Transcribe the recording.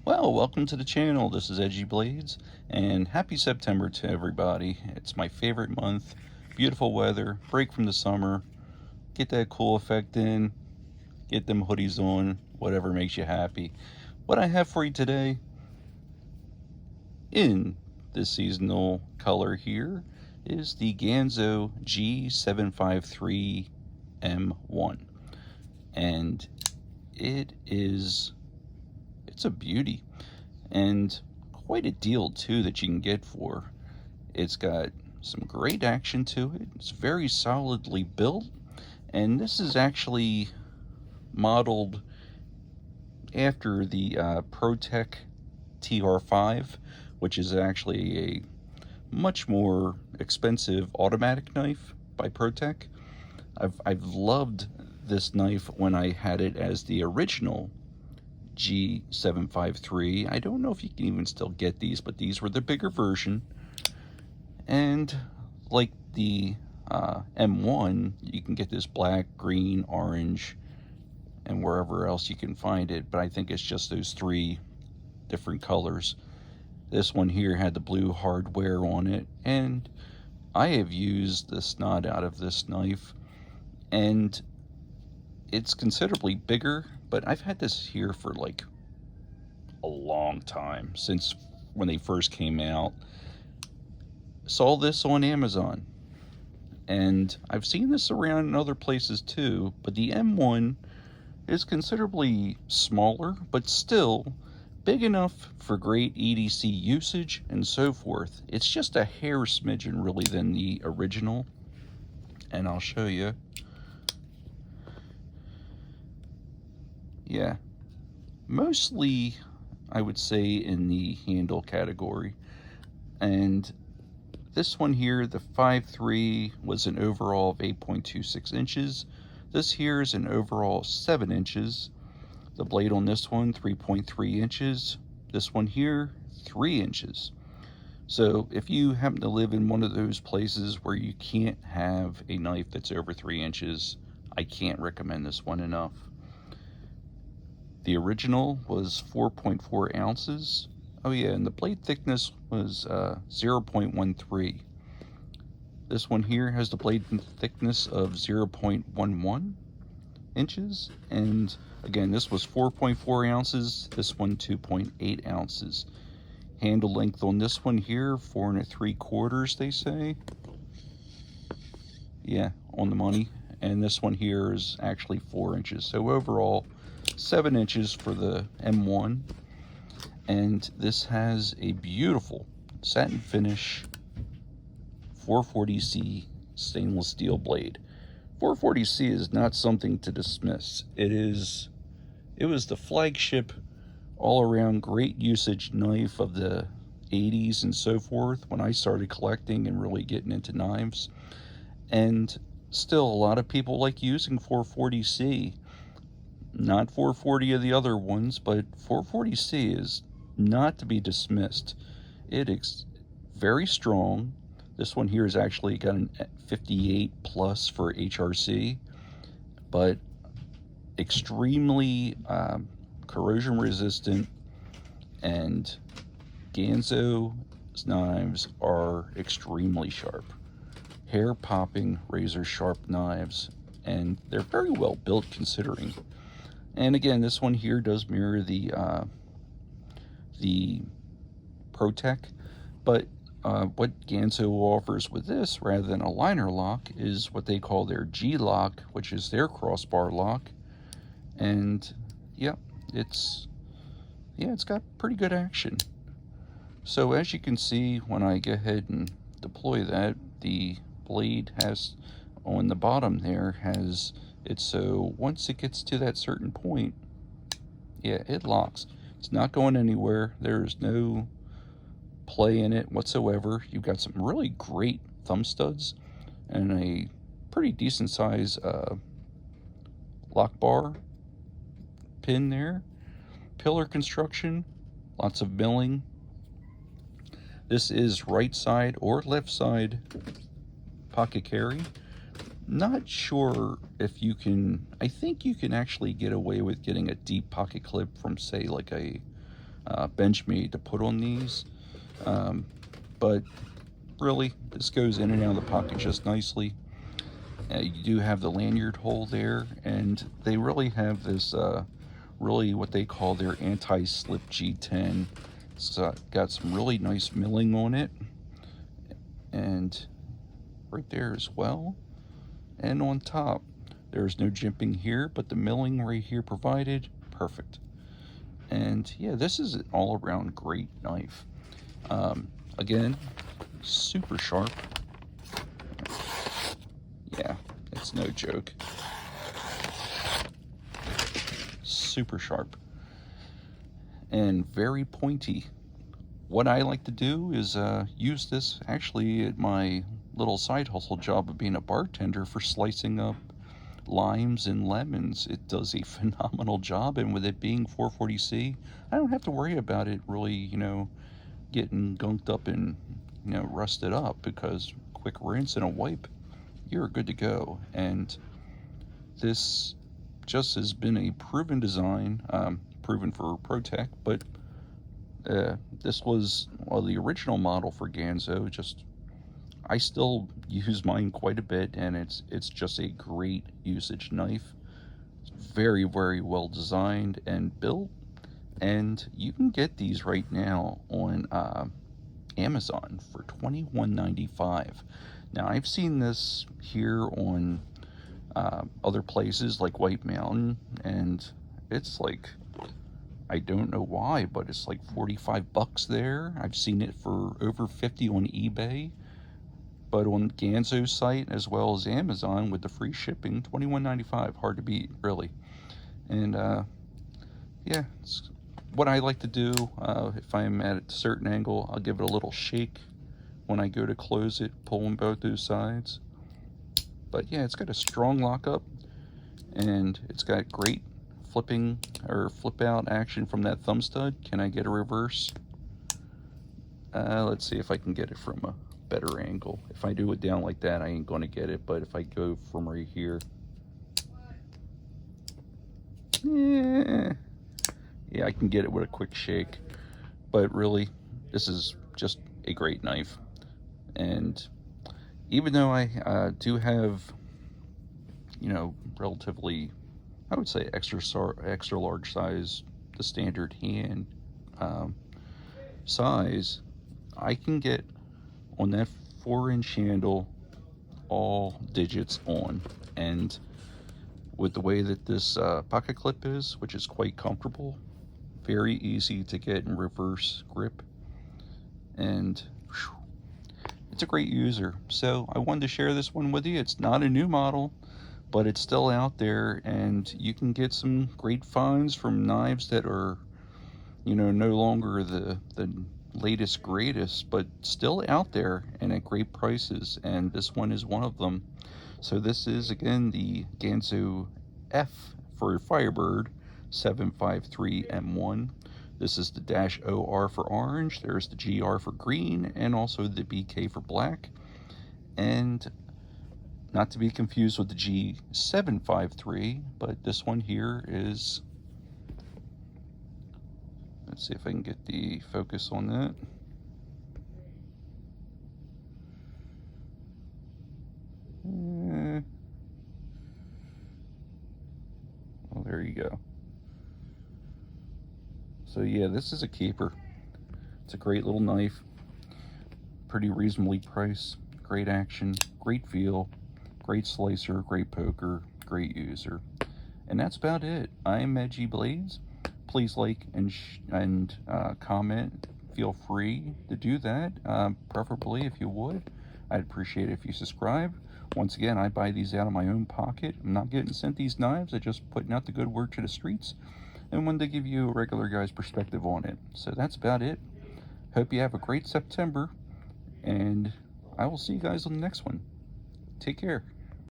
Well, welcome to the channel. This is Edgy Blades, and happy September to everybody. It's my favorite month. Beautiful weather, break from the summer, get that cool effect in, get them hoodies on, whatever makes you happy. What I have for you today in this seasonal color here is the Ganzo G10Scales and it's a beauty and quite a deal too that you can get for. It's got some great action to it. It's very solidly built, and this is actually modeled after the ProTech TR5, which is actually a much more expensive automatic knife by ProTech. I've loved this knife when I had it as the original G753. I don't know if you can even still get these, but these were the bigger version. And like the M1, you can get this black, green, orange, and wherever else you can find it, but I think it's just those three different colors. This one here had the blue hardware on it, and I have used the snot out of this knife, and it's considerably bigger, but I've had this here for like a long time, since when they first came out. Saw this on Amazon, and I've seen this around in other places too, but the M1 is considerably smaller, but still big enough for great EDC usage and so forth. It's just a hair smidgen really than the original, and I'll show you. Yeah, mostly I would say in the handle category. And this one here, the 5.3, was an overall of 8.26 inches. This here is an overall 7 inches. The blade on this one, 3.3 inches. This one here, 3 inches. So if you happen to live in one of those places where you can't have a knife that's over 3 inches, I can't recommend this one enough. The original was 4.4 ounces. Oh yeah, and the blade thickness was 0.13. This one here has the blade thickness of 0.11 inches. And again, this was 4.4 ounces. This one 2.8 ounces. Handle length on this one here, 4 3/4, they say. Yeah, on the money. And this one here is actually 4 inches. So overall, 7 inches for the M1, and this has a beautiful satin finish 440C stainless steel blade. 440C is not something to dismiss. It was the flagship all-around great usage knife of the 80s and so forth when I started collecting and really getting into knives. And still a lot of people like using 440C. Not 440 of the other ones, but 440C is not to be dismissed. It is very strong. This one here has actually got an 58 plus for HRC, but extremely corrosion resistant, and Ganzo's knives are extremely sharp. Hair popping, razor sharp knives, and they're very well built considering. And again, this one here does mirror the ProTech, but what Ganzo offers with this, rather than a liner lock, is what they call their G-lock, which is their crossbar lock. And yeah, it's got pretty good action. So as you can see, when I go ahead and deploy that, the blade has on the bottom there has it, so once it gets to that certain point, yeah, it locks. It's not going anywhere. There's no play in it whatsoever. You've got some really great thumb studs and a pretty decent size lock bar pin there. Pillar construction, lots of milling. This is right side or left side pocket carry. Not sure if you can, I think you can actually get away with getting a deep pocket clip from, say, like a Benchmade to put on these. But really, this goes in and out of the pocket just nicely. You do have the lanyard hole there, and they really have this really what they call their anti-slip G10. It's got some really nice milling on it, and right there as well. And on top, there's no jimping here, but the milling right here provided, perfect. And yeah, this is an all-around great knife. Again, super sharp. Yeah, it's no joke. Super sharp and very pointy. What I like to do is use this actually at my little side hustle job of being a bartender for slicing up limes and lemons. It does a phenomenal job, and with it being 440C, I don't have to worry about it really, getting gunked up and, rusted up, because quick rinse and a wipe, you're good to go. And this just has been a proven design, proven for ProTech, but this was, well, the original model for Ganzo. I still use mine quite a bit, and it's just a great usage knife. It's very, very well designed and built, and you can get these right now on Amazon for $21.95. Now, I've seen this here on other places like White Mountain, and it's like, I don't know why, but it's like 45 bucks there. I've seen it for over 50 on eBay, but on Ganzo's site as well as Amazon with the free shipping, $21.95. Hard to beat, really. And yeah, it's what I like to do. If I'm at a certain angle, I'll give it a little shake when I go to close it, pulling both those sides. But yeah, it's got a strong lockup, and it's got great flipping or flip out action from that thumb stud. Can I get a reverse? Let's see if I can get it from a better angle. If I do it down like that, I ain't gonna get it, but if I go from right here, yeah, I can get it with a quick shake. But really, this is just a great knife. And even though I do have, relatively, I would say extra large size, the standard hand size, I can get on that 4-inch handle all digits on. And with the way that this pocket clip is, which is quite comfortable, very easy to get in reverse grip, and whew, it's a great user. So I wanted to share this one with you. It's not a new model, but it's still out there, and you can get some great finds from knives that are, no longer the latest greatest, but still out there and at great prices, and this one is one of them. So this is, again, the Ganzo F for Firebird 753M1. This is the -OR for orange, there's the GR for green, and also the BK for black. And not to be confused with the G753, but this one here is, let's see if I can get the focus on that. Well, there you go. So yeah, this is a keeper. It's a great little knife, pretty reasonably priced, great action, great feel, great slicer, great poker, great user. And that's about it. I'm Edgy Blades. Please like and comment. Feel free to do that, preferably if you would. I'd appreciate it if you subscribe. Once again, I buy these out of my own pocket. I'm not getting sent these knives. I'm just putting out the good word to the streets, and wanted to give you a regular guy's perspective on it. So that's about it. Hope you have a great September, and I will see you guys on the next one. Take care.